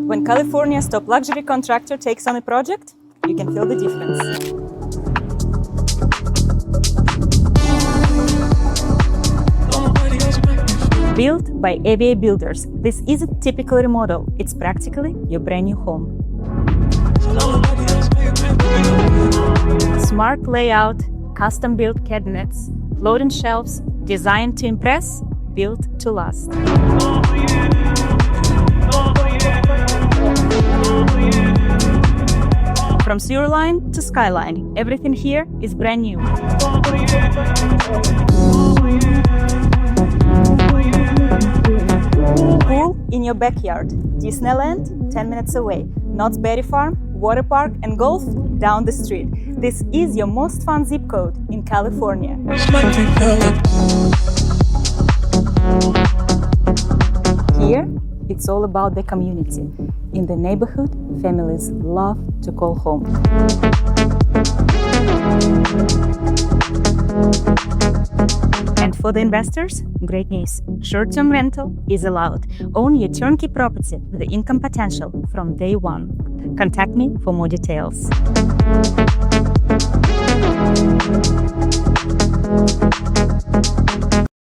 When California's top luxury contractor takes on a project, you can feel the difference. Built by AVA Builders, this isn't typical remodel, it's practically your brand new home. Smart layout, custom-built cabinets, floating shelves, designed to impress, built to last. From sewer line to skyline, everything here is brand new. Pool in your backyard. Disneyland, 10 minutes away. Knott's Berry Farm, water park, and golf down the street. This is your most fun zip code in California. Here, it's all about the community. In the neighborhood, families love to call home. And for the investors, great news. Short-term rental is allowed. Own your turnkey property with the income potential from day one. Contact me for more details.